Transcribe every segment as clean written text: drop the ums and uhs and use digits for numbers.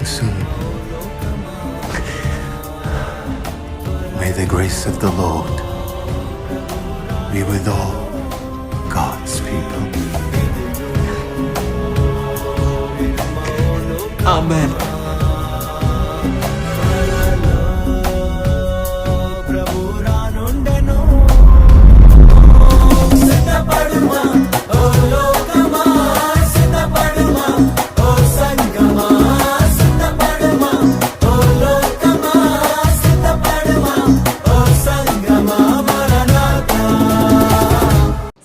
soon. May the grace of the Lord be with all God's people. Amen.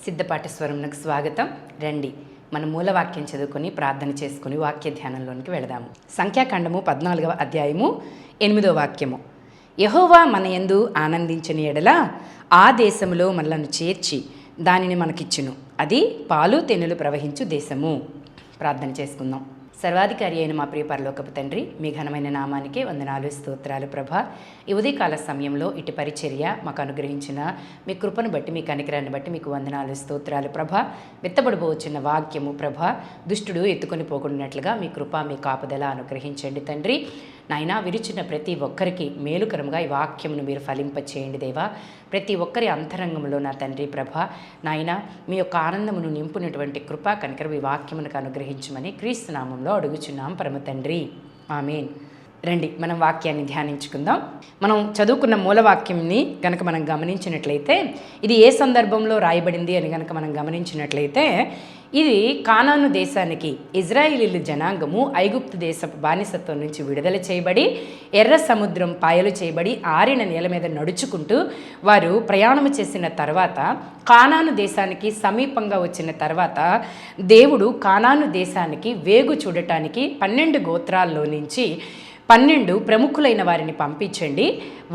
సిద్ధపాఠ స్వరంకు స్వాగతం. రండి మన మూలవాక్యం చదువుకొని ప్రార్థన చేసుకుని వాక్య ధ్యానంలోనికి వెళదాము. సంఖ్యాకాండము 14వ అధ్యాయము 8వ వాక్యము. యెహోవా మన యందు ఆనందించిన ఎడల ఆ దేశములో మనలను చేర్చి దానిని మనకిచ్చును. అది పాలు తేనెలు ప్రవహించు దేశము. ప్రార్థన చేసుకుందాం. సర్వాధికారి అయిన మా ప్రియ పరలోకపు తండ్రి, మీ ఘనమైన నామానికే వందనాలు, స్తోత్రాలు ప్రభా. ఈ ఉదయకాల సమయంలో ఇటు పరిచర్య మాకు అనుగ్రహించిన మీ కృపను బట్టి, మీ కనికరాన్ని బట్టి మీకు వందనాలు, స్తోత్రాలు ప్రభా. విత్తబడిపోవచ్చిన వాక్యము ప్రభా, దుష్టుడు ఎత్తుకొని పోకున్నట్లుగా మీ కృప, మీ కాపుదల అనుగ్రహించండి తండ్రి. నాయనా, విరిచిన ప్రతి ఒక్కరికి మేలుకరంగా ఈ వాక్యమును మీరు ఫలింపచేయండి దేవా. ప్రతి ఒక్కరి అంతరంగంలో నా తండ్రి ప్రభా, నాయనా, మీ యొక్క ఆనందమును నింపునటువంటి కృపా కనికరం ఈ వాక్యమునకు అనుగ్రహించమని క్రీస్తు నామంలో అడుగుచున్నాం పరమ తండ్రి. ఆమేన్. రండి మనం వాక్యాన్ని ధ్యానించుకుందాం. మనం చదువుకున్న మూలవాక్యంని కనుక మనం గమనించినట్లయితే, ఇది ఏ సందర్భంలో రాయబడింది అని కనుక మనం గమనించినట్లయితే, ఇది కానాను దేశానికి ఇజ్రాయేలీలు జనాంగము ఐగుప్తు దేశపు బానిసత్వం నుంచి విడుదల చేయబడి, ఎర్ర సముద్రం పాయలు చేయబడి, ఆరిన నేల మీద నడుచుకుంటూ వారు ప్రయాణం చేసిన తర్వాత, కానాను దేశానికి సమీపంగా వచ్చిన తర్వాత, దేవుడు కానాను దేశానికి వేగు చూడటానికి 12 గోత్రాల్లో నుంచి 12 ప్రముఖులైన వారిని పంపించండి.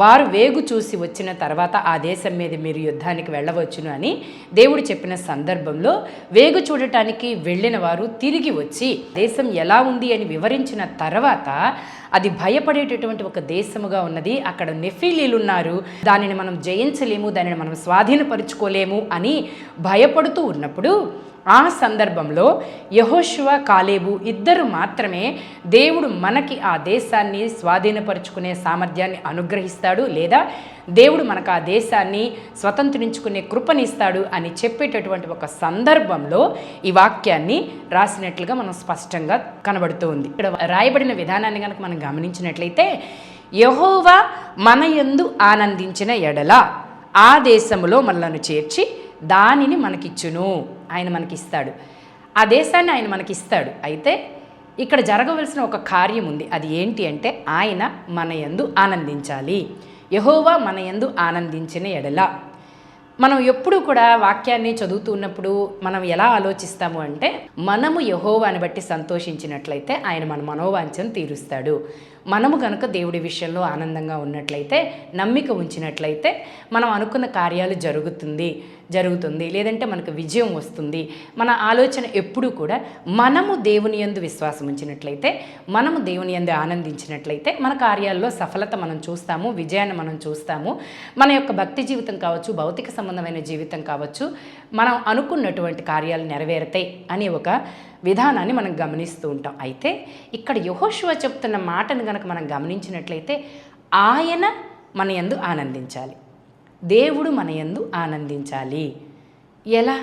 వారు వేగు చూసి వచ్చిన తర్వాత ఆ దేశం మీద మీరు యుద్ధానికి వెళ్ళవచ్చును అని దేవుడు చెప్పిన సందర్భంలో, వేగు చూడటానికి వెళ్ళిన వారు తిరిగి వచ్చి దేశం ఎలా ఉంది అని వివరించిన తర్వాత, అది భయపడేటటువంటి ఒక దేశముగా ఉన్నది, అక్కడ నెఫీలీలు ఉన్నారు, దానిని మనం జయించలేము, దానిని మనం స్వాధీనపరుచుకోలేము అని భయపడుతూ ఉన్నప్పుడు, ఆ సందర్భంలో యెహోషువ, కాలేబు ఇద్దరు మాత్రమే దేవుడు మనకి ఆ దేశాన్ని స్వాధీనపరుచుకునే సామర్థ్యాన్ని అనుగ్రహిస్తాడు, లేదా దేవుడు మనకు ఆ దేశాన్ని స్వతంత్రించుకునే కృపనిస్తాడు అని చెప్పేటటువంటి ఒక సందర్భంలో ఈ వాక్యాన్ని రాసినట్లుగా మనం స్పష్టంగా కనబడుతూ ఉంది. ఇక్కడ రాయబడిన విధానాన్ని కనుక మనం గమనించినట్లయితే, యెహోవా మన యందు ఆనందించిన ఎడల ఆ దేశములో మనలను చేర్చి దానిని మనకిచ్చును. ఆయన మనకిస్తాడు, ఆ దేశాన్ని ఆయన మనకిస్తాడు. అయితే ఇక్కడ జరగవలసిన ఒక కార్యం ఉంది. అది ఏంటి అంటే, ఆయన మన యందు ఆనందించాలి. యెహోవా మన యందు ఆనందించిన ఎడల. మనం ఎప్పుడు కూడా వాక్యాన్ని చదువుతూ ఉన్నప్పుడు మనం ఎలా ఆలోచిస్తాము అంటే, మనము యెహోవాని బట్టి సంతోషించినట్లయితే ఆయన మన మనోవాంఛను తీరుస్తాడు. మనము కనుక దేవుడి విషయంలో ఆనందంగా ఉన్నట్లయితే, నమ్మిక ఉంచినట్లయితే, మనం అనుకున్న కార్యాలు జరుగుతుంది, లేదంటే మనకు విజయం వస్తుంది. మన ఆలోచన ఎప్పుడూ కూడా మనము దేవుని యందు విశ్వాసం ఉంచినట్లయితే, మనము దేవుని యందు ఆనందించినట్లయితే మన కార్యాల్లో సఫలత మనం చూస్తాము, విజయాన్ని మనం చూస్తాము. మన యొక్క భక్తి జీవితం కావచ్చు, భౌతిక సంబంధమైన జీవితం కావచ్చు, మనం అనుకున్నటువంటి కార్యాలు నెరవేరుతాయి అనే ఒక విధానాన్ని మనం గమనిస్తూ ఉంటాం. అయితే ఇక్కడ యెహోషువ చెప్తున్న మాటను కనుక మనం గమనించినట్లయితే, ఆయన మన యందు ఆనందించాలి, దేవుడు మన యందు ఆనందించాలి. ఎలా?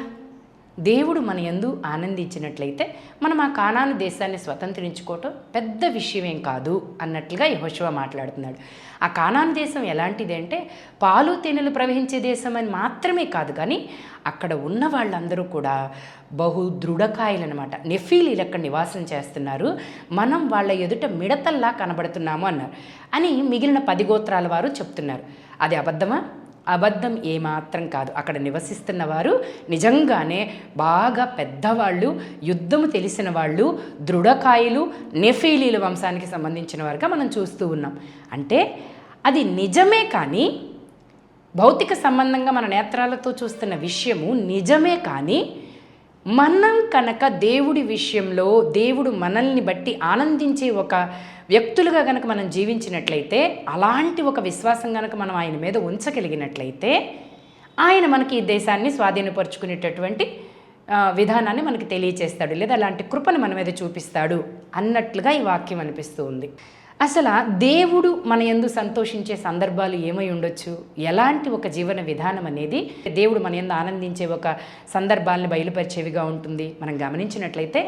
దేవుడు మన యందు ఆనందించినట్లయితే మనం ఆ కానాను దేశాన్ని స్వతంత్రించుకోవటం పెద్ద విషయమేం కాదు అన్నట్లుగా యెహోషువ మాట్లాడుతున్నాడు. ఆ కానాను దేశం ఎలాంటిది అంటే, పాలు తేనెలు ప్రవహించే దేశం అని మాత్రమే కాదు, కానీ అక్కడ ఉన్న వాళ్ళందరూ కూడా బహు దృఢకాయలన్నమాట. నెఫీలీలు అక్కడ నివాసం చేస్తున్నారు, మనం వాళ్ళ ఎదుట మిడతల్లా కనబడుతున్నాము అన్నారు అని మిగిలిన 10 గోత్రాల వారు చెప్తున్నారు. అది అబద్ధమా? అబద్ధం ఏమాత్రం కాదు. అక్కడ నివసిస్తున్న వారు నిజంగానే బాగా పెద్దవాళ్ళు, యుద్ధము తెలిసిన వాళ్ళు, దృఢకాయలు, నెఫీలీల వంశానికి సంబంధించిన వారుగా మనం చూస్తూ ఉన్నాం. అంటే అది నిజమే, కానీ భౌతిక సంబంధంగా మన నేత్రాలతో చూస్తున్న విషయము నిజమే, కానీ మనం కనుక దేవుడి విషయంలో దేవుడు మనల్ని బట్టి ఆనందించే ఒక వ్యక్తులుగా కనుక మనం జీవించినట్లయితే, అలాంటి ఒక విశ్వాసం కనుక మనం ఆయన మీద ఉంచగలిగినట్లయితే, ఆయన మనకి ఈ దేశాన్ని స్వాధీనపరుచుకునేటటువంటి విధానాన్ని మనకి తెలియచేస్తాడు, లేదా అలాంటి కృపను మన మీద చూపిస్తాడు అన్నట్లుగా ఈ వాక్యం అనిపిస్తూ ఉంది. అసలు దేవుడు మన యందు సంతోషించే సందర్భాలు ఏమై ఉండొచ్చు, ఎలాంటి ఒక జీవన విధానం అనేది దేవుడు మన యందు ఆనందించే ఒక సందర్భాలను బయలుపరిచేవిగా ఉంటుంది. మనం గమనించినట్లయితే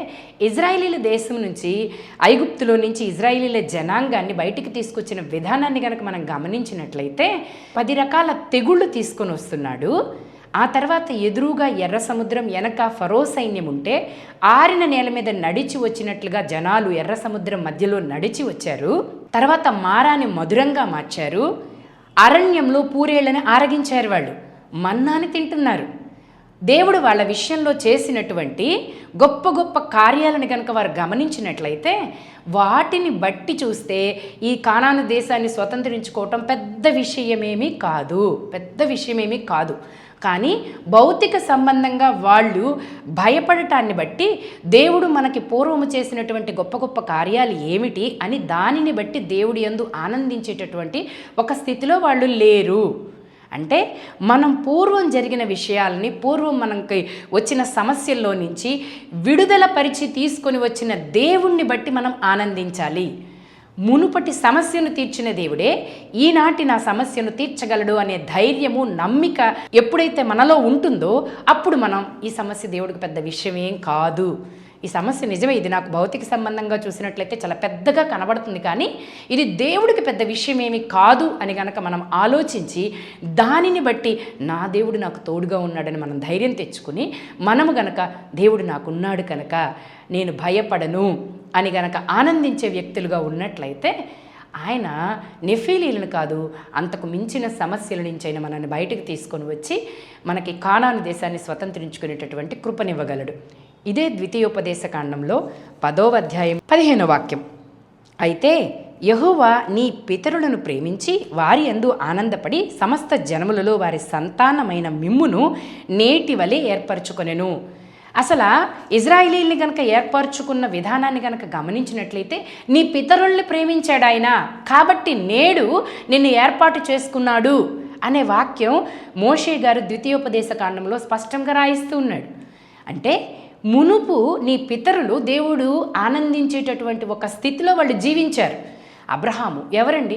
ఇజ్రాయేలీల దేశం నుంచి, ఐగుప్తులో నుంచి ఇజ్రాయేలీల జనాంగాన్ని బయటికి తీసుకొచ్చిన విధానాన్ని కనుక మనం గమనించినట్లయితే 10 రకాల తెగుళ్ళు తీసుకొని వస్తున్నాడు. ఆ తర్వాత ఎదురుగా ఎర్ర సముద్రం, వెనక ఫరో సైన్యం ఉంటే ఆరిన నేల మీద నడిచి వచ్చినట్లుగా జనాలు ఎర్ర సముద్రం మధ్యలో నడిచి వచ్చారు. తర్వాత మారాని మధురంగా మార్చారు. అరణ్యంలో పూరేళ్లని ఆరగించారు. వాళ్ళు మన్నాని తింటున్నారు. దేవుడు వాళ్ళ విషయంలో చేసినటువంటి గొప్ప గొప్ప కార్యాలను కనుక వారు గమనించినట్లయితే వాటిని బట్టి చూస్తే ఈ కానాను దేశాన్ని స్వతంత్రించుకోవటం పెద్ద విషయమేమీ కాదు. కానీ భౌతిక సంబంధంగా వాళ్ళు భయపడటాన్ని బట్టి దేవుడు మనకి పూర్వము చేసినటువంటి గొప్ప గొప్ప కార్యాలు ఏమిటి అని దానిని బట్టి దేవుడి యందు ఆనందించేటటువంటి ఒక స్థితిలో వాళ్ళు లేరు. అంటే మనం పూర్వం జరిగిన విషయాలని, పూర్వం మనకి వచ్చిన సమస్యల్లో నుంచి విడుదల పరిచి తీసుకొని వచ్చిన దేవుణ్ణి బట్టి మనం ఆనందించాలి. మునుపటి సమస్యను తీర్చిన దేవుడే ఈనాటి నా సమస్యను తీర్చగలడు అనే ధైర్యము, నమ్మిక ఎప్పుడైతే మనలో ఉంటుందో అప్పుడు మనం ఈ సమస్య దేవుడికి పెద్ద విషయం ఏం కాదు, ఈ సమస్య నిజమే, ఇది నాకు భౌతిక సంబంధంగా చూసినట్లయితే చాలా పెద్దగా కనబడుతుంది, కానీ ఇది దేవుడికి పెద్ద విషయం ఏమీ కాదు అని గనక మనం ఆలోచించి దానిని బట్టి నా దేవుడు నాకు తోడుగా ఉన్నాడని మనం ధైర్యం తెచ్చుకుని మనము గనక దేవుడు నాకున్నాడు కనుక నేను భయపడను అని గనక ఆనందించే వ్యక్తులుగా ఉన్నట్లయితే ఆయన నెఫీలీలను కాదు, అంతకు మించిన సమస్యల నుంచి అయినా మనల్ని బయటకు తీసుకొని వచ్చి మనకి కానాను దేశాన్ని స్వతంత్రించుకునేటటువంటి కృపనివ్వగలడు. ఇదే ద్వితీయోపదేశకాండంలో 10వ అధ్యాయం 15వ వాక్యం. అయితే యెహోవా నీ పితరులను ప్రేమించి వారి యందు ఆనందపడి సమస్త జనములలో వారి సంతానమైన మిమ్మును నేటి వలె ఏర్పరచుకొనెను. అసలు ఇజ్రాయేలీల్ని కనుక ఏర్పరచుకున్న విధానాన్ని కనుక గమనించినట్లయితే నీ పితరుల్ని ప్రేమించాడు ఆయన, కాబట్టి నేడు నిన్ను ఏర్పాటు చేసుకున్నాడు అనే వాక్యం మోషే గారు ద్వితీయోపదేశకాండంలో స్పష్టంగా రాయిస్తూ ఉన్నాడు. అంటే మునుపు నీ పితరులు దేవుడు ఆనందించేటటువంటి ఒక స్థితిలో వాళ్ళు జీవించారు. అబ్రహాము ఎవరండి?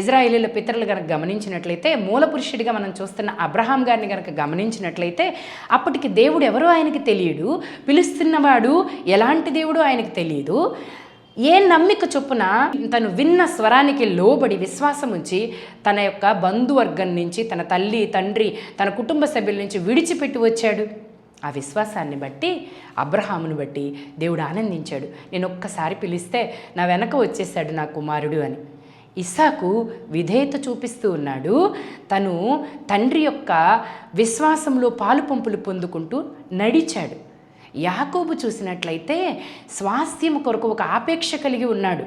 ఇజ్రాయేలీల పితరులు కనుక గమనించినట్లయితే మూలపురుషుడిగా మనం చూస్తున్న అబ్రహాం గారిని కనుక గమనించినట్లయితే అప్పటికి దేవుడు ఎవరో ఆయనకి తెలియదు, పిలుస్తున్నవాడు ఎలాంటి దేవుడు ఆయనకు తెలియదు. ఏ నమ్మిక చొప్పున తను విన్న స్వరానికి లోబడి విశ్వాసం ఉంచి తన యొక్క బంధువర్గం నుంచి, తన తల్లి తండ్రి, తన కుటుంబ సభ్యుల నుంచి విడిచిపెట్టి వచ్చాడు. ఆ విశ్వాసాన్ని బట్టి, అబ్రహామును బట్టి దేవుడు ఆనందించాడు. నేను ఒక్కసారి పిలిస్తే నా వెనక వచ్చేసాడు నా కుమారుడు అని. ఇస్సాకు విధేయత చూపిస్తూ ఉన్నాడు. తను తండ్రి యొక్క విశ్వాసంలో పాలు పంపులు పొందుకుంటూ నడిచాడు. యాకోబు చూసినట్లయితే స్వాస్థ్యం కొరకు ఒక ఆపేక్ష కలిగి ఉన్నాడు.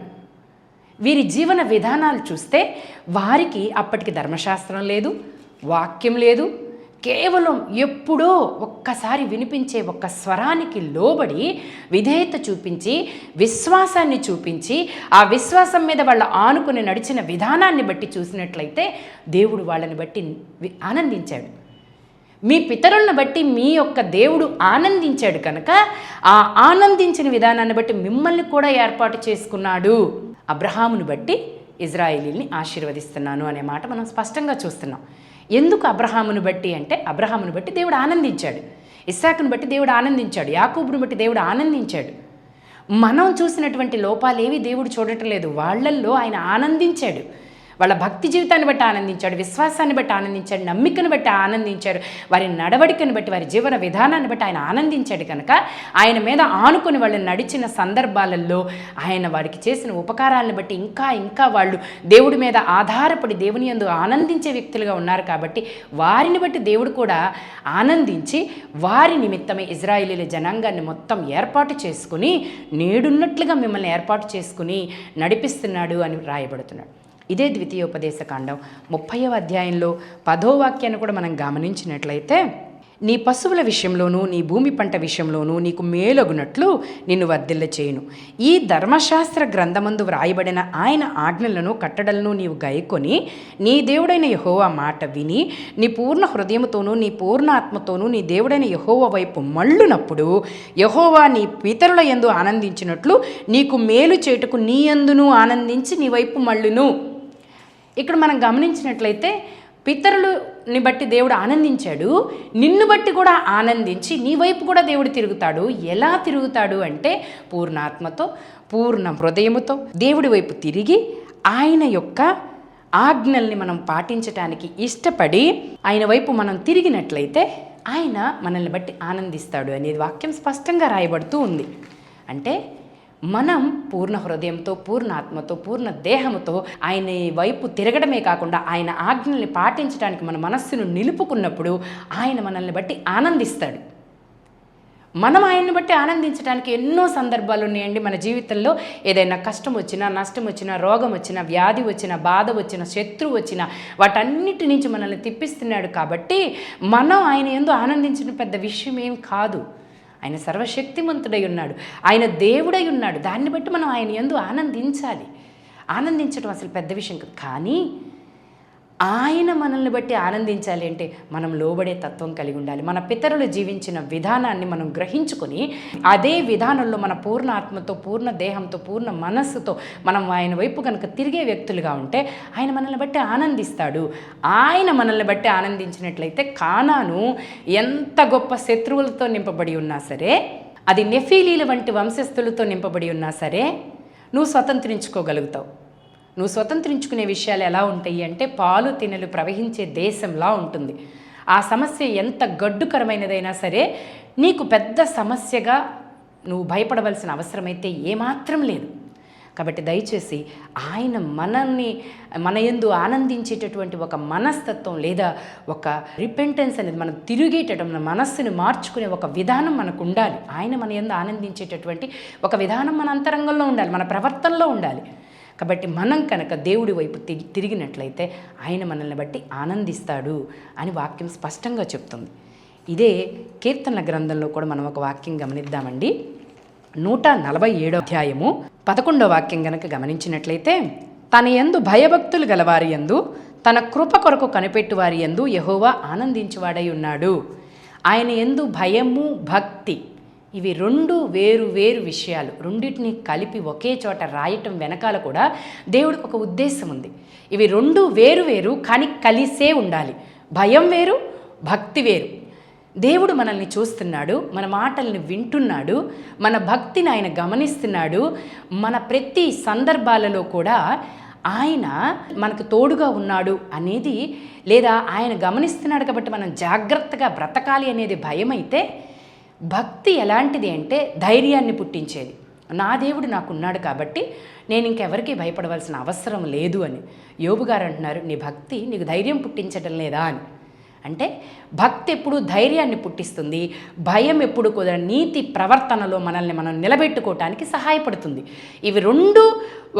వీరి జీవన విధానాలు చూస్తే వారికి అప్పటికి ధర్మశాస్త్రం లేదు, వాక్యం లేదు, కేవలం ఎప్పుడో ఒక్కసారి వినిపించే ఒక్క స్వరానికి లోబడి విధేయత చూపించి, విశ్వాసాన్ని చూపించి, ఆ విశ్వాసం మీద వాళ్ళ ఆనుకుని నడిచిన విధానాన్ని బట్టి చూసినట్లయితే దేవుడు వాళ్ళని బట్టి ఆనందించాడు. మీ పితరులను బట్టి మీ యొక్క దేవుడు ఆనందించాడు కనుక ఆ ఆనందించిన విధానాన్ని బట్టి మిమ్మల్ని కూడా ఏర్పాటు చేసుకున్నాడు. అబ్రహామును బట్టి ఇజ్రాయేలీల్ని ఆశీర్వదిస్తున్నాను అనే మాట మనం స్పష్టంగా చూస్తున్నాం. ఎందుకు అబ్రహామును బట్టి అంటే అబ్రహామును బట్టి దేవుడు ఆనందించాడు, ఇస్సాకును బట్టి దేవుడు ఆనందించాడు, యాకోబును బట్టి దేవుడు ఆనందించాడు. మనం చూసినటువంటి లోపాలేవి దేవుడు చూడటం లేదు, వాళ్ళల్లో ఆయన ఆనందించాడు. వాళ్ళ భక్తి జీవితాన్ని బట్టి ఆనందించాడు, విశ్వాసాన్ని బట్టి ఆనందించాడు, నమ్మికను బట్టి ఆనందించాడు, వారి నడవడికను బట్టి, వారి జీవన విధానాన్ని బట్టి ఆయన ఆనందించాడు కనుక ఆయన మీద ఆనుకొని వాళ్ళు నడిచిన సందర్భాలలో ఆయన వారికి చేసిన ఉపకారాలను బట్టి ఇంకా ఇంకా వాళ్ళు దేవుడి మీద ఆధారపడి దేవుని యందు ఆనందించే వ్యక్తులుగా ఉన్నారు. కాబట్టి వారిని బట్టి దేవుడు కూడా ఆనందించి వారి నిమిత్తమే ఇజ్రాయేలీల జనాంగాన్ని మొత్తం ఏర్పాటు చేసుకుని నేడున్నట్లుగా మిమ్మల్ని ఏర్పాటు చేసుకుని నడిపిస్తున్నాడు అని రాయబడుతున్నాడు. ఇదే ద్వితీయోపదేశకాండం 30వ అధ్యాయంలో 10వ వాక్యాన్ని కూడా మనం గమనించినట్లయితే నీ పశువుల విషయంలోనూ నీ భూమి పంట విషయంలోనూ నీకు మేలగునట్లు నిన్ను వర్ధిల్ల చేయును. ఈ ధర్మశాస్త్ర గ్రంథమందు వ్రాయబడిన ఆయన ఆజ్ఞలను కట్టడలను నీవు గైకొని నీ దేవుడైన యెహోవా మాట విని నీ పూర్ణ హృదయముతోనూ నీ పూర్ణ ఆత్మతోనూ నీ దేవుడైన యెహోవా వైపు మళ్ళునప్పుడు యెహోవా నీ పితరుల యందు ఆనందించినట్లు నీకు మేలు చేయుటకు నీ యందును ఆనందించి నీ వైపు మళ్ళును. ఇక్కడ మనం గమనించినట్లయితే పితరులని బట్టి దేవుడు ఆనందించాడు, నిన్ను బట్టి కూడా ఆనందించి నీ వైపు కూడా దేవుడు తిరుగుతాడు. ఎలా తిరుగుతాడు అంటే పూర్ణాత్మతో పూర్ణ హృదయముతో దేవుడి వైపు తిరిగి ఆయన యొక్క ఆజ్ఞల్ని మనం పాటించటానికి ఇష్టపడి ఆయన వైపు మనం తిరిగినట్లయితే ఆయన మనల్ని బట్టి ఆనందిస్తాడు అనేది వాక్యం స్పష్టంగా రాయబడుతూ ఉంది. అంటే మనం పూర్ణ హృదయంతో పూర్ణ ఆత్మతో పూర్ణ దేహముతో ఆయన వైపు తిరగడమే కాకుండా ఆయన ఆజ్ఞల్ని పాటించడానికి మన మనస్సును నిలుపుకున్నప్పుడు ఆయన మనల్ని బట్టి ఆనందిస్తాడు. మనం ఆయన్ని బట్టి ఆనందించడానికి ఎన్నో సందర్భాలు ఉన్నాయండి. మన జీవితంలో ఏదైనా కష్టం వచ్చినా, నష్టం వచ్చినా, రోగం వచ్చినా, వ్యాధి వచ్చినా, బాధ వచ్చినా, శత్రువు వచ్చినా వాటన్నిటి నుంచి మనల్ని తిప్పిస్తున్నాడు. కాబట్టి మనం ఆయన యందు ఆనందించిన పెద్ద విషయం ఏం కాదు. ఆయన సర్వశక్తిమంతుడై ఉన్నాడు, ఆయన దేవుడై ఉన్నాడు. దాన్ని బట్టి మనం ఆయన యందు ఆనందించాలి. ఆనందించడం అసలు పెద్ద విషయం కాదు. కానీ ఆయన మనల్ని బట్టి ఆనందించాలి అంటే మనం లోబడే తత్వం కలిగి ఉండాలి. మన పితరులు జీవించిన విధానాన్ని మనం గ్రహించుకొని అదే విధానంలో మన పూర్ణ ఆత్మతో పూర్ణ దేహంతో పూర్ణ మనస్సుతో మనం ఆయన వైపు కనుక తిరిగే వ్యక్తులుగా ఉంటే ఆయన మనల్ని బట్టి ఆనందిస్తాడు. ఆయన మనల్ని బట్టి ఆనందించినట్లయితే కానాను ఎంత గొప్ప శత్రువులతో నింపబడి ఉన్నా సరే, అది నెఫీలీల వంటి వంశస్థులతో నింపబడి ఉన్నా సరే నువ్వు స్వతంత్రించుకోగలుగుతావు. నువ్వు స్వతంత్రించుకునే విషయాలు ఎలా ఉంటాయి అంటే పాలు తినలు ప్రవహించే దేశంలా ఉంటుంది. ఆ సమస్య ఎంత గడ్డుకరమైనదైనా సరే నీకు పెద్ద సమస్యగా నువ్వు భయపడవలసిన అవసరమైతే ఏమాత్రం లేదు. కాబట్టి దయచేసి ఆయన మన యందు ఆనందించేటటువంటి ఒక మనస్తత్వం లేదా ఒక రిపెంటెన్స్ అనేది మనం తిరిగేటటువంటి మన మనస్సుని మార్చుకునే ఒక విధానం మనకు ఉండాలి. ఆయన మన యందు ఆనందించేటటువంటి ఒక విధానం మన అంతరంగంలో ఉండాలి, మన ప్రవర్తనలో ఉండాలి. కాబట్టి మనం కనుక దేవుడి వైపు తిరిగినట్లయితే ఆయన మనల్ని బట్టి ఆనందిస్తాడు అని వాక్యం స్పష్టంగా చెప్తుంది. ఇదే కీర్తనల గ్రంథంలో కూడా మనం ఒక వాక్యం గమనిద్దామండి. 147వ అధ్యాయము 11వ వాక్యం గనక గమనించినట్లయితే, తన యందు భయభక్తులు గలవారి యందు తన కృప కొరకు కనిపెట్టువారి యందు యెహోవా ఆనందించువాడై ఉన్నాడు. ఆయన యందు భయము భక్తి ఇవి రెండు వేరు వేరు విషయాలు. రెండింటిని కలిపి ఒకే చోట రాయటం వెనకాల కూడా దేవుడికి ఒక ఉద్దేశం ఉంది. ఇవి రెండు వేరు వేరు కానీ కలిసే ఉండాలి. భయం వేరు, భక్తి వేరు. దేవుడు మనల్ని చూస్తున్నాడు, మన మాటల్ని వింటున్నాడు, మన భక్తిని ఆయన గమనిస్తున్నాడు. మన ప్రతి సందర్భాలలో కూడా ఆయన మనకు తోడుగా ఉన్నాడు అనేది, లేదా ఆయన గమనిస్తున్నాడు కాబట్టి మనం జాగ్రత్తగా బ్రతకాలి అనేది భయం అయితే, భక్తి ఎలాంటిది అంటే ధైర్యాన్ని పుట్టించేది. నా దేవుడు నాకున్నాడు కాబట్టి నేను ఇంకెవరికి భయపడవలసిన అవసరం లేదు అని. యోబు గారు అంటున్నారు, నీ భక్తి నీకు ధైర్యం పుట్టించడం లేదా అని. అంటే భక్తి ఎప్పుడు ధైర్యాన్ని పుట్టిస్తుంది, భయం ఎప్పుడు కూడా నీతి ప్రవర్తనలో మనల్ని మనం నిలబెట్టుకోవటానికి సహాయపడుతుంది. ఇవి రెండు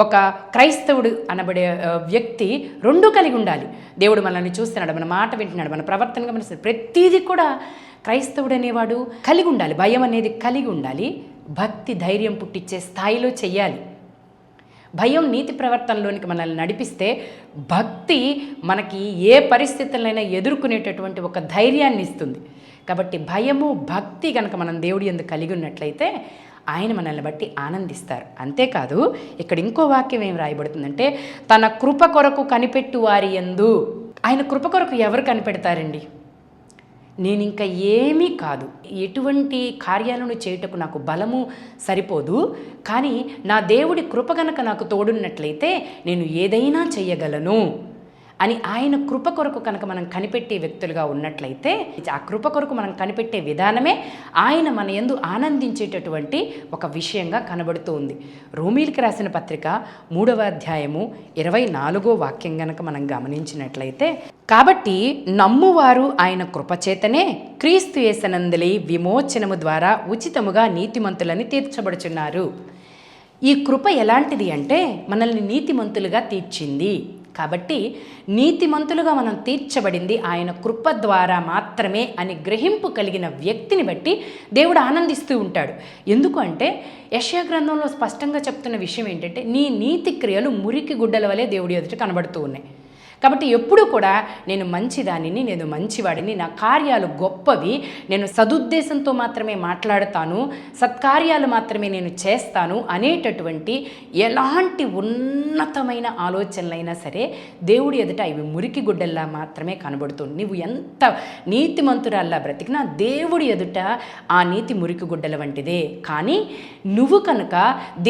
ఒక క్రైస్తవుడు అనబడే వ్యక్తి రెండూ కలిగి ఉండాలి. దేవుడు మనల్ని చూస్తున్నాడు, మన మాట వింటున్నాడు, మన ప్రవర్తన గమనిస్తున్నాడు. ప్రతిదీ కూడా క్రైస్తవుడు అనేవాడు కలిగి ఉండాలి. భయం అనేది కలిగి ఉండాలి. భక్తి ధైర్యం పుట్టించే స్థాయిలో చెయ్యాలి. భయం నీతి ప్రవర్తనలోనికి మనల్ని నడిపిస్తే, భక్తి మనకి ఏ పరిస్థితులైనా ఎదుర్కొనేటటువంటి ఒక ధైర్యాన్ని ఇస్తుంది. కాబట్టి భయము భక్తి కనుక మనం దేవుడి యందు కలిగి ఉన్నట్లయితే ఆయన మనల్ని బట్టి ఆనందిస్తారు. అంతేకాదు ఇక్కడ ఇంకో వాక్యం ఏం రాయబడుతుందంటే, తన కృప కొరకు కనిపెట్టు వారి యందు. ఆయన కృప కొరకు ఎవరు కనిపెడతారండి? నేను ఇంకా ఏమీ కాదు, ఎటువంటి కార్యాలను చేయుటకు నాకు బలము సరిపోదు, కానీ నా దేవుడి కృప గనక నాకు తోడున్నట్లయితే నేను ఏదైనా చెయ్యగలను అని ఆయన కృప కొరకు కనుక మనం కనిపెట్టే వ్యక్తులుగా ఉన్నట్లయితే, ఆ కృప కొరకు మనం కనిపెట్టే విధానమే ఆయన మన యందు ఆనందించేటటువంటి ఒక విషయంగా కనబడుతూ ఉంది. రోమీయులకు రాసిన పత్రిక 3వ అధ్యాయము 24వ వాక్యం గనక మనం గమనించినట్లయితే, కాబట్టి నమ్మువారు ఆయన కృపచేతనే క్రీస్తు యేసునందలి విమోచనము ద్వారా ఉచితముగా నీతిమంతులని తీర్చబడుచున్నారు. ఈ కృప ఎలాంటిది అంటే మనల్ని నీతిమంతులుగా తీర్చింది. కాబట్టి నీతిమంతులుగా మనం తీర్చబడింది ఆయన కృప ద్వారా మాత్రమే అని గ్రహింపు కలిగిన వ్యక్తిని బట్టి దేవుడు ఆనందిస్తూ ఉంటాడు. ఎందుకు అంటే యెషయా గ్రంథంలో స్పష్టంగా చెప్తున్న విషయం ఏంటంటే, నీ నీతి క్రియలు మురికి గుడ్డల వలె దేవుడి ఎదుట కనబడుతూ ఉన్నాయి. కాబట్టి ఎప్పుడు కూడా నేను మంచిదానిని, నేను మంచివాడిని, నా కార్యాలు గొప్పవి, నేను సదుద్దేశంతో మాత్రమే మాట్లాడతాను, సత్కార్యాలు మాత్రమే నేను చేస్తాను అనేటటువంటి ఎలాంటి ఉన్నతమైన ఆలోచనలైనా సరే దేవుడి ఎదుట ఇవి మురికి గుడ్డల్లా మాత్రమే కనబడుతుంది. నువ్వు ఎంత నీతిమంతురాల్లా బ్రతికినా దేవుడి ఎదుట ఆ నీతి మురికి గుడ్డల వంటిదే. కానీ నువ్వు కనుక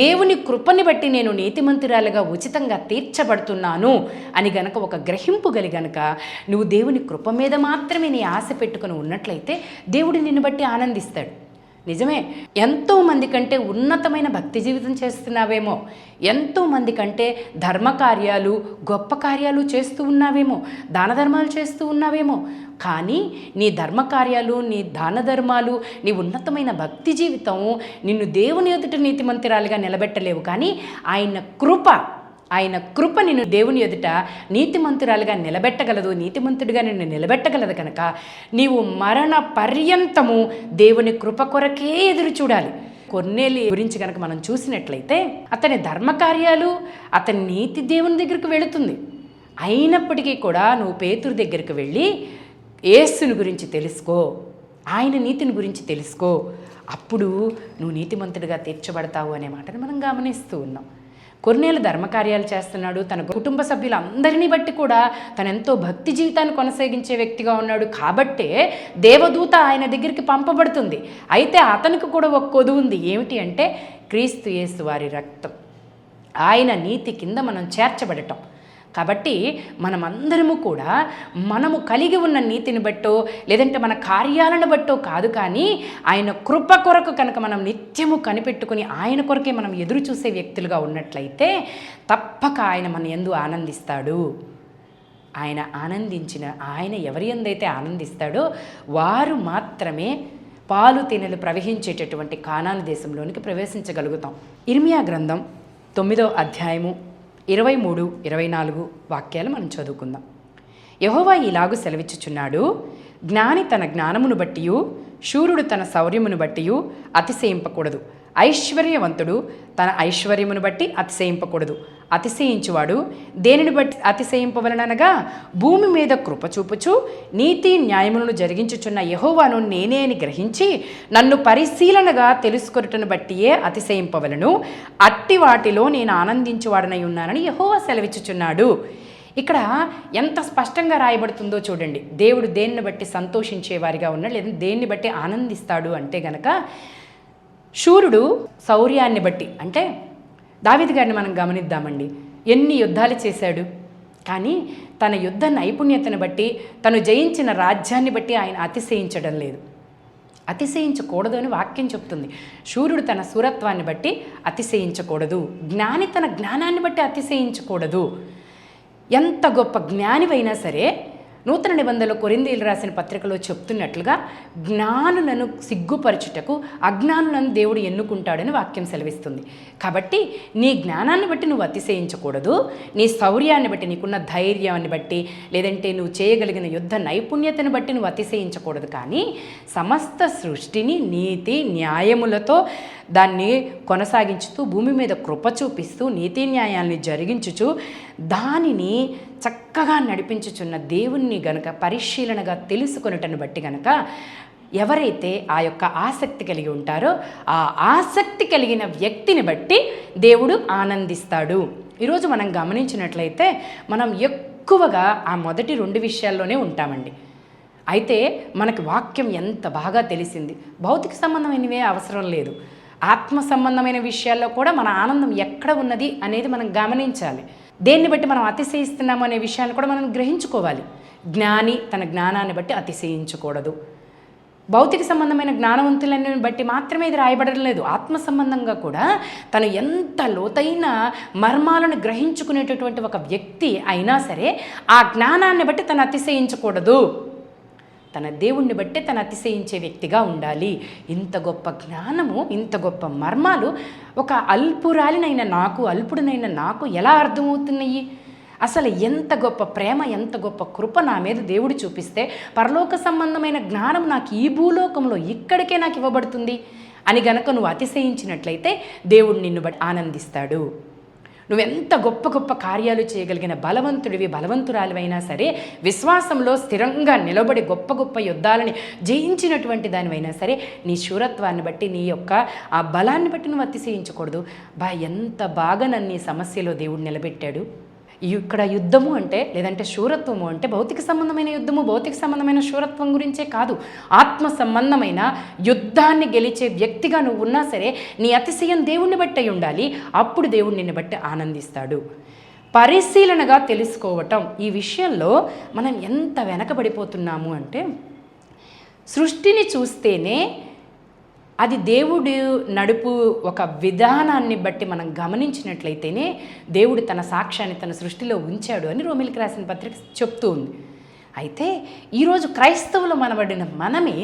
దేవుని కృపని బట్టి నేను నీతిమంతురాలుగా ఉచితంగా తీర్చబడుతున్నాను అని గనక ఒక గ్రహింపు గనుక నువ్వు దేవుని కృప మీద మాత్రమే నీ ఆశ పెట్టుకుని ఉన్నట్లయితే దేవుడు నిన్ను బట్టి ఆనందిస్తాడు. నిజమే, ఎంతోమంది కంటే ఉన్నతమైన భక్తి జీవితం చేస్తున్నావేమో, ఎంతోమంది కంటే ధర్మకార్యాలు, గొప్ప కార్యాలు చేస్తూ ఉన్నావేమో, దాన ధర్మాలు చేస్తూ ఉన్నావేమో. కానీ నీ ధర్మకార్యాలు, నీ దాన ధర్మాలు, నీ ఉన్నతమైన భక్తి జీవితం నిన్ను దేవుని ఎదుట నీతిమంతురాలుగా నిలబెట్టలేవు. కానీ ఆయన కృప నిన్ను దేవుని ఎదుట నీతిమంతురాలుగా నిలబెట్టగలదు, నీతిమంతుడిగా నిన్ను నిలబెట్టగలదు. కనుక నీవు మరణ పర్యంతము దేవుని కృప కొరకే ఎదురు చూడాలి. కొర్నేలి గురించి కనుక మనం చూసినట్లయితే అతని ధర్మకార్యాలు, అతని నీతి దేవుని దగ్గరికి వెళుతుంది. అయినప్పటికీ కూడా నువ్వు పేతురు దగ్గరికి వెళ్ళి యేసుని గురించి తెలుసుకో, ఆయన నీతిని గురించి తెలుసుకో, అప్పుడు నువ్వు నీతిమంతుడిగా తీర్చబడతావు అనే మాటను మనం గమనిస్తూ ఉన్నాం. కొర్నేలు ధర్మకార్యాలు చేస్తున్నాడు, తన కుటుంబ సభ్యులందరినీ బట్టి కూడా తనెంతో భక్తి జీవితాన్ని కొనసాగించే వ్యక్తిగా ఉన్నాడు. కాబట్టే దేవదూత ఆయన దగ్గరికి పంపబడుతుంది. అయితే అతనికి కూడా ఒక కొదువు ఉంది. ఏమిటి అంటే క్రీస్తు యేసు వారి రక్తం, ఆయన నీతి కింద మనం చేర్చబడటం. కాబట్టి మనమందరము కూడా మనము కలిగి ఉన్న నీతిని బట్టో లేదంటే మన కార్యాలను బట్టో కాదు, కానీ ఆయన కృప కొరకు కనుక మనం నిత్యము కనిపెట్టుకుని ఆయన కొరకే మనం ఎదురు చూసే వ్యక్తులుగా ఉన్నట్లయితే తప్పక ఆయన మన యందు ఆనందిస్తాడు. ఆయన ఎవరి యందైతే ఆనందిస్తాడో వారు మాత్రమే పాలు తేనెలు ప్రవహించేటటువంటి కానాను దేశంలోనికి ప్రవేశించగలుగుతాం. ఇర్మియా గ్రంథం 9వ అధ్యాయము 23, 24 వాక్యాలు మనం చదువుకుందాం. యెహోవా ఇలాగు సెలవిచ్చుచున్నాడు, జ్ఞాని తన జ్ఞానమును బట్టియు, శూరుడు తన శౌర్యమును బట్టియు అతిశయింపకూడదు, ఐశ్వర్యవంతుడు తన ఐశ్వర్యమును బట్టి అతిశయింపకూడదు. అతిశయించువాడు దేనిని బట్టి అతిశయింపవలననగా భూమి మీద కృప చూపుచు నీతి న్యాయములను జరిగించుచున్న యెహోవాను నేనే అని గ్రహించి నన్ను పరిశీలనగా తెలుసుకొనుటను బట్టియే అతిశయింపవలను. అట్టి వాటిలో నేను ఆనందించువాడనై ఉన్నానని యెహోవా సెలవిచ్చుచున్నాడు. ఇక్కడ ఎంత స్పష్టంగా రాయబడుతుందో చూడండి. దేవుడు దేన్ని బట్టి సంతోషించేవారిగా ఉన్నాడు, లేదా దేన్ని బట్టి ఆనందిస్తాడు అంటే గనక శూరుడు శౌర్యాన్ని బట్టి, అంటే దావీదు గారిని మనం గమనిద్దామండి. ఎన్ని యుద్ధాలు చేశాడు, కానీ తన యుద్ధ నైపుణ్యతను బట్టి, తను జయించిన రాజ్యాన్ని బట్టి ఆయన అతిశయించడం లేదు. అతిశయించకూడదు అని వాక్యం చెప్తుంది. శూరుడు తన శూరత్వాన్ని బట్టి అతిశయించకూడదు, జ్ఞాని తన జ్ఞానాన్ని బట్టి అతిశయించకూడదు. ఎంత గొప్ప జ్ఞానివైనా సరే నూతన నిబంధనలో కొరింథీయులు రాసిన పత్రికలో చెప్తున్నట్లుగా జ్ఞానులను సిగ్గుపరచుటకు అజ్ఞానులను దేవుడు ఎన్నుకుంటాడని వాక్యం సెలవిస్తుంది. కాబట్టి నీ జ్ఞానాన్ని బట్టి నువ్వు అతిశయించకూడదు, నీ శౌర్యాన్ని బట్టి, నీకున్న ధైర్యాన్ని బట్టి, లేదంటే నువ్వు చేయగలిగిన యుద్ధ నైపుణ్యతను బట్టి నువ్వు అతిశయించకూడదు. కానీ సమస్త సృష్టిని నీతి న్యాయములతో దాన్ని కొనసాగించుతూ, భూమి మీద కృప చూపిస్తూ, నీతి న్యాయాల్ని జరిగించుచు దానిని చక్కగా నడిపించుచున్న దేవుణ్ణి గనుక పరిశీలనగా తెలుసుకొనుటను బట్టి గనక ఎవరైతే ఆ యొక్క ఆసక్తి కలిగి ఉంటారో ఆ ఆసక్తి కలిగిన వ్యక్తిని బట్టి దేవుడు ఆనందిస్తాడు. ఈరోజు మనం గమనించినట్లయితే మనం ఎక్కువగా ఆ మొదటి 2 విషయాల్లోనే ఉంటామండి. అయితే మనకి వాక్యం ఎంత బాగా తెలిసింది. భౌతిక సంబంధమైనవే అవసరం లేదు, ఆత్మ సంబంధమైన విషయాల్లో కూడా మన ఆనందం ఎక్కడ ఉన్నది అనేది మనం గమనించాలి. దేన్ని బట్టి మనం అతిశయిస్తున్నాము అనే విషయాన్ని కూడా మనం గ్రహించుకోవాలి. జ్ఞాని తన జ్ఞానాన్ని బట్టి అతిశయించకూడదు. భౌతిక సంబంధమైన జ్ఞానవంతులని బట్టి మాత్రమే ఇది రాయబడడం లేదు. ఆత్మ సంబంధంగా కూడా తను ఎంత లోతైన మర్మాలను గ్రహించుకునేటటువంటి ఒక వ్యక్తి అయినా సరే ఆ జ్ఞానాన్ని బట్టి తను అతిశయించకూడదు. తన దేవుణ్ణి బట్టే తను అతిశయించే వ్యక్తిగా ఉండాలి. ఇంత గొప్ప జ్ఞానము, ఇంత గొప్ప మర్మాలు ఒక అల్పుడునైన నాకు ఎలా అర్థమవుతున్నాయి? అసలు ఎంత గొప్ప ప్రేమ, ఎంత గొప్ప కృప నా మీద దేవుడు చూపిస్తే పరలోక సంబంధమైన జ్ఞానం నాకు ఈ భూలోకంలో ఇక్కడికే నాకు ఇవ్వబడుతుంది అని గనక నువ్వు అతిశయించినట్లయితే దేవుడు నిన్ను బట్టి ఆనందిస్తాడు. నువ్వెంత గొప్ప గొప్ప కార్యాలు చేయగలిగిన బలవంతుడివి, బలవంతురాలివైనా సరే, విశ్వాసంలో స్థిరంగా నిలబడి గొప్ప గొప్ప యుద్ధాలని జయించినటువంటి దానివైనా సరే, నీ శూరత్వాన్ని బట్టి, నీ యొక్క ఆ బలాన్ని బట్టి నువ్వు అతిశయించకూడదు. ఎంత బాగా నన్ను ఈ సమస్యలో దేవుడు నిలబెట్టాడు. ఇక్కడ యుద్ధము అంటే, లేదంటే శూరత్వము అంటే భౌతిక సంబంధమైన యుద్ధము, భౌతిక సంబంధమైన శూరత్వం గురించే కాదు. ఆత్మ సంబంధమైన యుద్ధాన్ని గెలిచే వ్యక్తిగా నువ్వు ఉన్నా సరే, నీ అతిశయం దేవుణ్ణి బట్టి అయి ఉండాలి. అప్పుడు దేవుడు నిన్ను బట్టి ఆనందిస్తాడు. పరిశీలనగా తెలుసుకోవటం, ఈ విషయంలో మనం ఎంత వెనకబడిపోతున్నాము అంటే, సృష్టిని చూస్తేనే అది దేవుడు నడుపు ఒక విధానాన్ని బట్టి మనం గమనించినట్లయితేనే దేవుడు తన సాక్ష్యాన్ని తన సృష్టిలో ఉంచాడు అని రోమిలికి రాసిన పత్రిక చెప్తూ ఉంది. అయితే ఈరోజు క్రైస్తవులు మనబడిన మనమే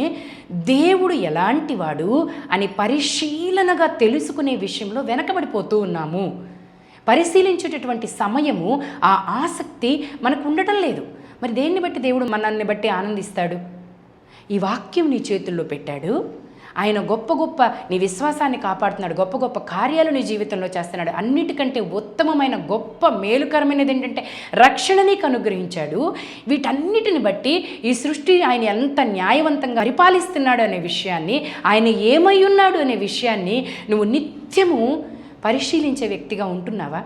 దేవుడు ఎలాంటి వాడు అని పరిశీలనగా తెలుసుకునే విషయంలో వెనకబడిపోతూ ఉన్నాము. పరిశీలించేటటువంటి సమయము, ఆ ఆసక్తి మనకు ఉండటం లేదు. మరి దేన్ని బట్టి దేవుడు మనల్ని బట్టి ఆనందిస్తాడు? ఈ వాక్యం నీ చేతుల్లో పెట్టాడు. ఆయన గొప్ప గొప్ప నీ విశ్వాసాన్ని కాపాడుతున్నాడు, గొప్ప గొప్ప కార్యాలు నీ జీవితంలో చేస్తున్నాడు. అన్నిటికంటే ఉత్తమమైన గొప్ప మేలుకరమైనది ఏంటంటే రక్షణ నీకు అనుగ్రహించాడు. వీటన్నిటిని బట్టి ఈ సృష్టి ఆయన ఎంత న్యాయవంతంగా పరిపాలిస్తున్నాడు అనే విషయాన్ని, ఆయన ఏమై ఉన్నాడు అనే విషయాన్ని నువ్వు నిత్యము పరిశీలించే వ్యక్తిగా ఉంటున్నావా?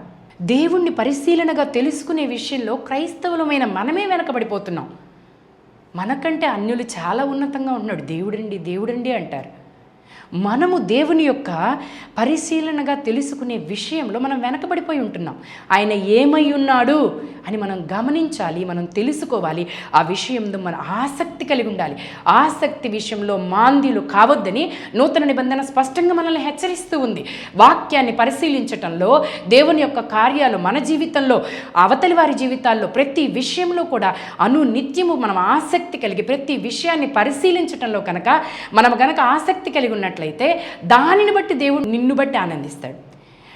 దేవుణ్ణి పరిశీలనగా తెలుసుకునే విషయంలో క్రైస్తవులమైన మనమే వెనకబడిపోతున్నాం. మనకంటే అన్యులు చాలా ఉన్నతంగా ఉన్నాడు. దేవుడండి దేవుడండి అంటారు. మనము దేవుని యొక్క పరిశీలనగా తెలుసుకునే విషయంలో మనం వెనకబడిపోయి ఉంటున్నాం. ఆయన ఏమై ఉన్నాడు అని మనం గమనించాలి, మనం తెలుసుకోవాలి. ఆ విషయంలో మన ఆసక్తి కలిగి ఉండాలి. ఆసక్తి విషయంలో మాంద్యులు కావద్దని నూతన నిబంధన స్పష్టంగా మనల్ని హెచ్చరిస్తూ ఉంది. వాక్యాన్ని పరిశీలించటంలో, దేవుని యొక్క కార్యాలు మన జీవితంలో, అవతలి వారి జీవితాల్లో ప్రతి విషయంలో కూడా నిత్యము మనం ఆసక్తి కలిగి ప్రతి విషయాన్ని పరిశీలించటంలో కనుక మనం గనక ఆసక్తి కలిగి ఉన్నట్లయితే దానిని బట్టి దేవుడు నిన్ను బట్టి ఆనందిస్తాడు.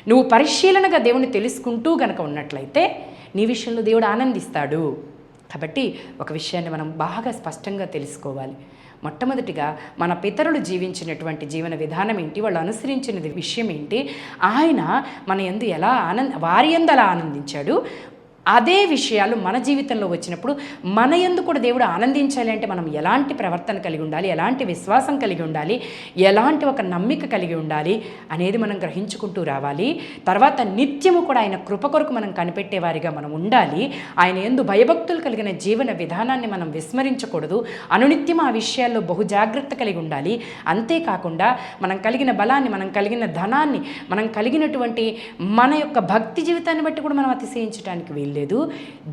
నువ్వు పరిశీలనగా దేవుని తెలుసుకుంటూ గనక ఉన్నట్లయితే నీ విషయంలో దేవుడు ఆనందిస్తాడు. కాబట్టి ఒక విషయాన్ని మనం బాగా స్పష్టంగా తెలుసుకోవాలి. మొట్టమొదటిగా మన పితరులు జీవించినటువంటి జీవన విధానం ఏంటి, వాళ్ళు అనుసరించిన విషయం ఏంటి, ఆయన మన యందు ఎలా వారి యందు అలా ఆనందించాడు. అదే విషయాలు మన జీవితంలో వచ్చినప్పుడు మన యందు కూడా దేవుడు ఆనందించాలి అంటే మనం ఎలాంటి ప్రవర్తన కలిగి ఉండాలి, ఎలాంటి విశ్వాసం కలిగి ఉండాలి, ఎలాంటి ఒక నమ్మిక కలిగి ఉండాలి అనేది మనం గ్రహించుకుంటూ రావాలి. తర్వాత నిత్యము కూడా ఆయన కృప కొరకు మనం కనిపెట్టేవారిగా మనం ఉండాలి. ఆయన యందు భయభక్తులు కలిగిన జీవన విధానాన్ని మనం విస్మరించకూడదు. అనునిత్యం ఆ విషయాల్లో బహు జాగ్రత్త కలిగి ఉండాలి. అంతేకాకుండా మనం కలిగిన బలాన్ని, మనం కలిగిన ధనాన్ని, మనం కలిగినటువంటి మన యొక్క భక్తి జీవితాన్ని బట్టి కూడా మనం అతిశయించడానికి వీలు లేదు.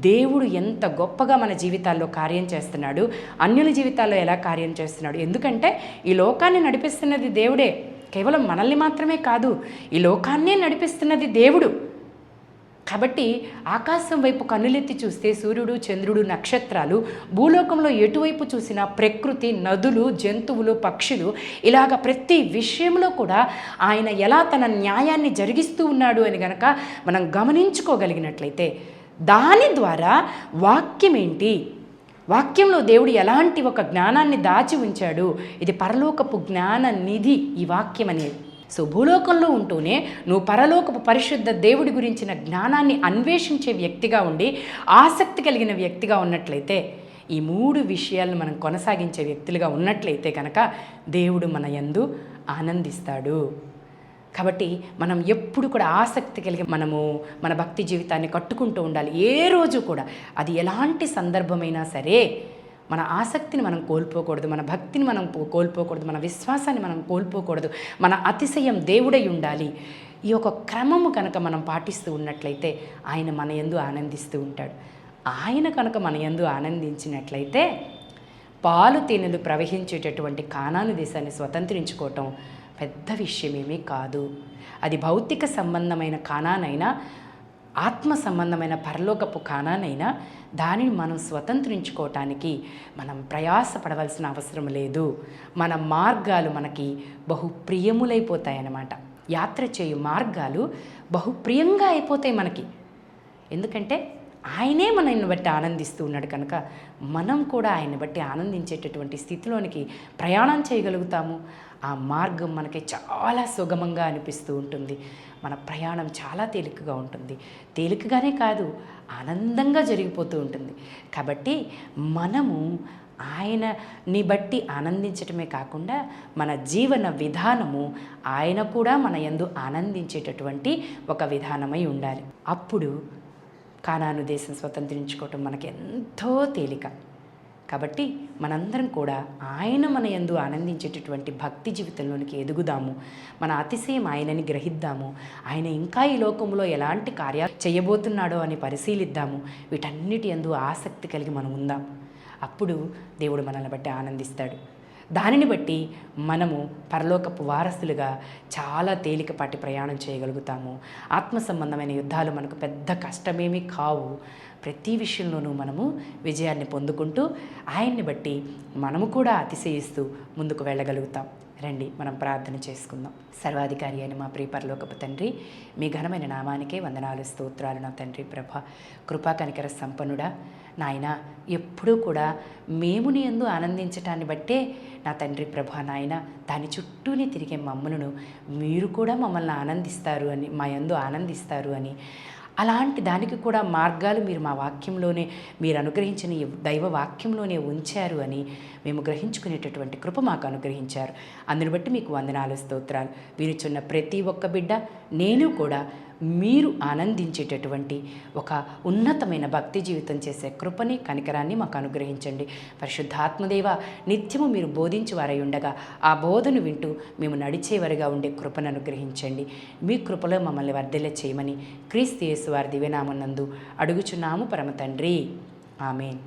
దేవుడు ఎంత గొప్పగా మన జీవితాల్లో కార్యం చేస్తున్నాడు, అన్యుల జీవితాల్లో ఎలా కార్యం చేస్తున్నాడు. ఎందుకంటే ఈ లోకాన్ని నడిపిస్తున్నది దేవుడే. కేవలం మనల్ని మాత్రమే కాదు, ఈ లోకాన్నే నడిపిస్తున్నది దేవుడు. కాబట్టి ఆకాశం వైపు కన్నులెత్తి చూస్తే సూర్యుడు, చంద్రుడు, నక్షత్రాలు, భూలోకంలో ఎటువైపు చూసినా ప్రకృతి, నదులు, జంతువులు, పక్షులు, ఇలాగ ప్రతి విషయంలో కూడా ఆయన ఎలా తన న్యాయాన్ని జరిగిస్తూ ఉన్నాడు అని గనక మనం గమనించుకోగలిగినట్లయితే దాని ద్వారా వాక్యం ఏంటి, వాక్యంలో దేవుడు ఎలాంటి ఒక జ్ఞానాన్ని దాచి ఉంచాడు, ఇది పరలోకపు జ్ఞాన నిధి ఈ వాక్యం అనేది. సో భూలోకంలో ఉంటూనే నువ్వు పరలోకపు పరిశుద్ధ దేవుడి గురించిన జ్ఞానాన్ని అన్వేషించే వ్యక్తిగా ఉండి ఆసక్తి కలిగిన వ్యక్తిగా ఉన్నట్లయితే, ఈ 3 విషయాలను మనం కొనసాగించే వ్యక్తులుగా ఉన్నట్లయితే కనుక దేవుడు మన యందు ఆనందిస్తాడు. కాబట్టి మనం ఎప్పుడు కూడా ఆసక్తి కలిగి మనము మన భక్తి జీవితాన్ని కట్టుకుంటూ ఉండాలి. ఏ రోజు కూడా అది ఎలాంటి సందర్భమైనా సరే మన ఆసక్తిని మనం కోల్పోకూడదు, మన భక్తిని మనం కోల్పోకూడదు, మన విశ్వాసాన్ని మనం కోల్పోకూడదు. మన అతిశయం దేవుడై ఉండాలి. ఈ యొక్క క్రమము కనుక మనం పాటిస్తూ ఉన్నట్లయితే ఆయన మన యందు ఆనందిస్తూ ఉంటాడు. ఆయన కనుక మన యందు ఆనందించినట్లయితే పాలు తేనెలు ప్రవహించేటటువంటి కానాను దేశాన్ని స్వతంత్రించుకోవటం పెద్ద విషయమేమీ కాదు. అది భౌతిక సంబంధమైన కానానైనా, ఆత్మ సంబంధమైన పరలోకపు కానానైనా దానిని మనం స్వతంత్రించుకోవటానికి మనం ప్రయాసపడవలసిన అవసరం లేదు. మన మార్గాలు మనకి బహుప్రియములైపోతాయన్నమాట. యాత్ర చేయు మార్గాలు బహుప్రియంగా అయిపోతాయి మనకి. ఎందుకంటే ఆయనే మనల్ని బట్టి ఆనందిస్తూ ఉన్నాడు కనుక మనం కూడా ఆయన్ని బట్టి ఆనందించేటటువంటి స్థితిలోనికి ప్రయాణం చేయగలుగుతాము. ఆ మార్గం మనకి చాలా సుగమంగా అనిపిస్తూ ఉంటుంది. మన ప్రయాణం చాలా తేలికగా ఉంటుంది. తేలికగానే కాదు, ఆనందంగా జరిగిపోతూ ఉంటుంది. కాబట్టి మనము ఆయనని బట్టి ఆనందించటమే కాకుండా మన జీవన విధానము ఆయన కూడా మన యందు ఆనందించేటటువంటి ఒక విధానమై ఉండాలి. అప్పుడు కానాను దేశం స్వతంత్రించుకోవటం మనకి ఎంతో తేలిక. కాబట్టి మనందరం కూడా ఆయన మన యందు ఆనందించేటటువంటి భక్తి జీవితంలోనికి ఎదుగుదాము. మన అతిశయం ఆయనని గ్రహిద్దాము. ఆయన ఇంకా ఈ లోకంలో ఎలాంటి కార్యాలు చేయబోతున్నాడో అని పరిశీలిద్దాము. వీటన్నిటి యందు ఆసక్తి కలిగి మనం ఉందాం. అప్పుడు దేవుడు మనల్ని బట్టి ఆనందిస్తాడు. దానిని బట్టి మనము పరలోకపు వారసులుగా చాలా తేలికపాటి ప్రయాణం చేయగలుగుతాము. ఆత్మ సంబంధమైన యుద్ధాలు మనకు పెద్ద కష్టమేమీ కావు. ప్రతి విషయంలోనూ మనము విజయాన్ని పొందుకుంటూ ఆయన్ని బట్టి మనము కూడా అతిశయిస్తూ ముందుకు వెళ్ళగలుగుతాం. రండి మనం ప్రార్థన చేసుకుందాం. సర్వాధికారి అయిన మా ప్రియ పరలోకపు తండ్రి, మీ ఘనమైన నామానికే వందనాలు, స్తోత్రాలు నా తండ్రి. ప్రభ, కృపా కనికర సంపన్నుడా నాయన, ఎప్పుడూ కూడా మేము నీ యందు ఆనందించటాన్ని బట్టే నా తండ్రి ప్రభ నాయన, దాని చుట్టూనే తిరిగే మమ్మలను మీరు కూడా మమ్మల్ని ఆనందిస్తారు అని, మా యందు ఆనందిస్తారు అని, అలాంటి దానికి కూడా మార్గాలు మీరు మా వాక్యంలోనే, మీరు అనుగ్రహించిన ఈ దైవ వాక్యంలోనే ఉంచారు అని మేము గ్రహించుకునేటటువంటి కృప మాకు అనుగ్రహించారు. అందుని బట్టి మీకు వందనాలు, స్తోత్రాలు. వినుచున్న ప్రతి ఒక్క బిడ్డ, నేను కూడా మీరు ఆనందించేటటువంటి ఒక ఉన్నతమైన భక్తి జీవితం చేసే కృపని, కనికరాన్ని మాకు అనుగ్రహించండి. పరిశుద్ధాత్మదేవ, నిత్యము మీరు బోధించువారై ఉండగా ఆ బోధను వింటూ మేము నడిచేవారిగా ఉండే కృపను అనుగ్రహించండి. మీ కృపలో మమ్మల్ని వర్ధిల్ల చేయమని క్రీస్తు యేసు వారి దివ్యనామమునందు అడుగుచున్నాము పరమ తండ్రి. ఆమేన్.